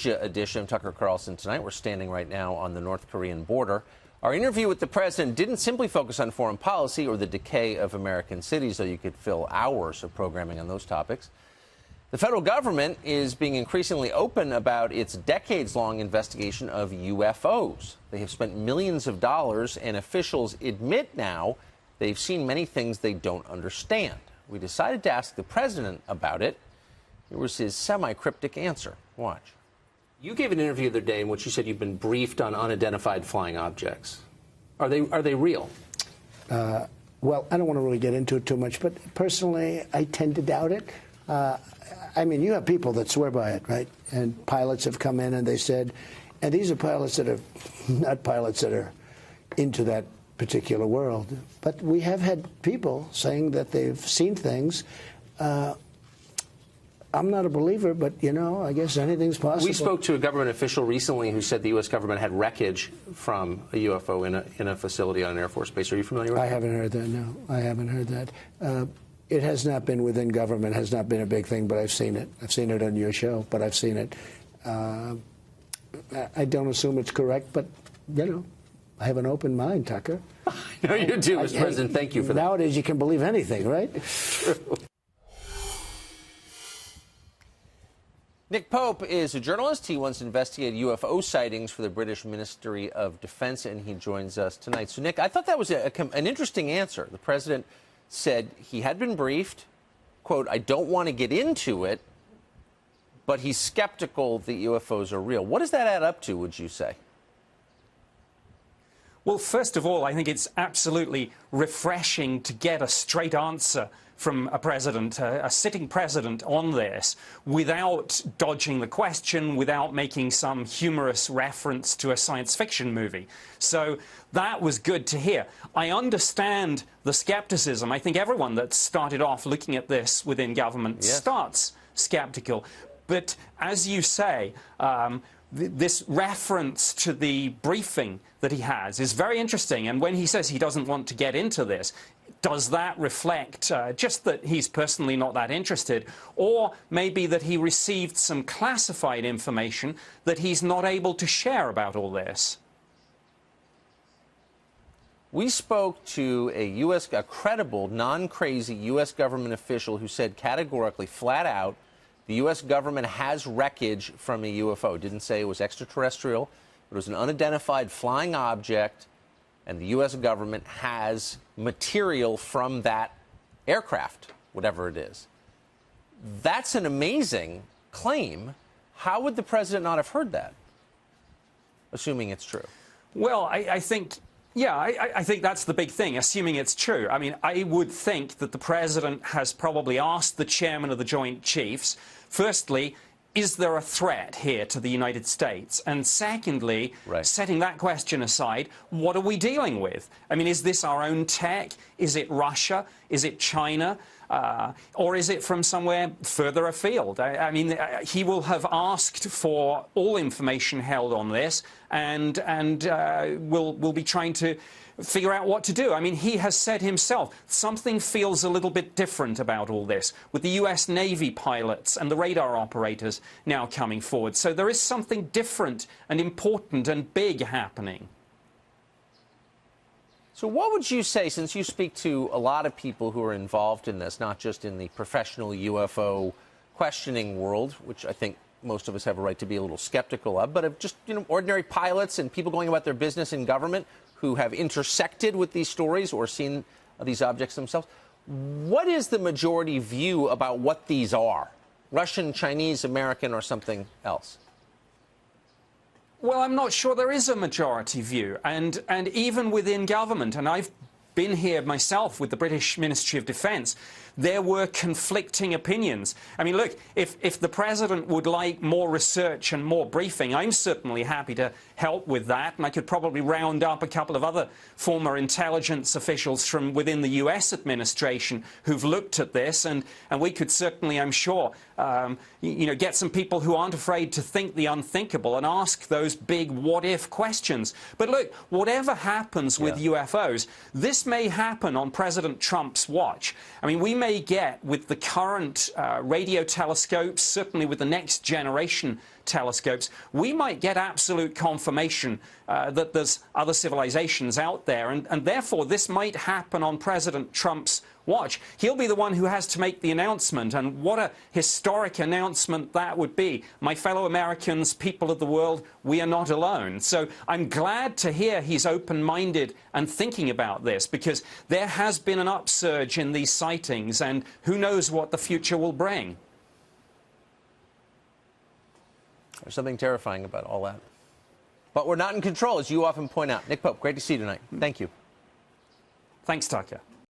Asia edition of Tucker Carlson Tonight. We're standing right now on the North Korean border. Our interview with the president didn't simply focus on foreign policy or the decay of American cities, though you could fill hours of programming on those topics. The federal government is being increasingly open about its decades-long investigation of UFOs. They have spent millions of dollars, and officials admit now they've seen many things they don't understand. We decided to ask the president about it. Here was his semi-cryptic answer. Watch. You gave an interview the other day in which you said you've been briefed on unidentified flying objects. Are they real? Well, I don't want to really get into it too much, but personally, I tend to doubt it. I mean, you have people that swear by it, right? And pilots have come in and they said, and these are pilots that are not pilots that are into that particular world, but we have had people saying that they've seen things. I'm not a believer, but, you know, I guess anything's possible. We spoke to a government official recently who said the U.S. government had wreckage from a UFO in a facility on an Air Force base. Are you familiar with that? I haven't heard that, no. I haven't heard that. It has not been within government, has not been a big thing, but I've seen it. I've seen it on your show, but I've seen it. I don't assume it's correct, but, you know, I have an open mind, Tucker. I know you do, Mr. President. Thank you for that. Nowadays, you can believe anything, right? True. Nick Pope is a journalist. He once investigated UFO sightings for the British Ministry of Defense, and he joins us tonight. So, Nick, I thought that was an interesting answer. The president said he had been briefed, quote, I don't want to get into it, but he's skeptical that UFOs are real. What does that add up to, would you say? Well, first of all, I think it's absolutely refreshing to get a straight answer from a president, a sitting president, on this without dodging the question, without making some humorous reference to a science fiction movie. So that was good to hear. I understand the skepticism. I think everyone that started off looking at this within government starts skeptical. But as you say, this reference to the briefing that he has is very interesting. And when he says he doesn't want to get into this, does that reflect just that he's personally not that interested, or maybe that he received some classified information that he's not able to share about all this? We spoke to a credible, non-crazy U.S. government official who said categorically, flat out, the U.S. government has wreckage from a UFO. Didn't say it was extraterrestrial. It was an unidentified flying object, and the U.S. government has material from that aircraft, whatever it is. That's an amazing claim. How would the president not have heard that, assuming it's true? Well, I think... Yeah, I think that's the big thing, assuming it's true. I mean, I would think that the president has probably asked the chairman of the Joint Chiefs, firstly, is there a threat here to the United States? And secondly, setting that question aside, what are we dealing with? I mean, is this our own tech? Is it Russia? Is it China? Or is it from somewhere further afield? I mean, he will have asked for all information held on this, and will be trying to figure out what to do. I mean, he has said himself, something feels a little bit different about all this, with the U.S. Navy pilots and the radar operators now coming forward. So there is something different and important and big happening. So what would you say, since you speak to a lot of people who are involved in this, not just in the professional UFO questioning world, which I think most of us have a right to be a little skeptical of, but of just, you know, ordinary pilots and people going about their business in government who have intersected with these stories or seen these objects themselves. What is the majority view about what these are? Russian, Chinese, American, or something else? Well, I'm not sure there is a majority view, and even within government, and I've been here myself with the British Ministry of Defence, there were conflicting opinions. I mean, look, if the president would like more research and more briefing, I'm certainly happy to help with that, and I could probably round up a couple of other former intelligence officials from within the U.S. administration who've looked at this, and we could certainly, I'm sure, you know, get some people who aren't afraid to think the unthinkable and ask those big what-if questions. But look, whatever happens with UFOs, this may happen on President Trump's watch. I mean, we may get, with the current radio telescopes, certainly with the next generation telescopes, we might get absolute confirmation that there's other civilizations out there. And therefore, this might happen on President Trump's watch. He'll be the one who has to make the announcement, and what a historic announcement that would be. My fellow Americans, people of the world, we are not alone. So I'm glad to hear he's open-minded and thinking about this, because there has been an upsurge in these sightings, and who knows what the future will bring. There's something terrifying about all that. But we're not in control, as you often point out. Nick Pope, great to see you tonight. Thank you. Thanks, Tucker.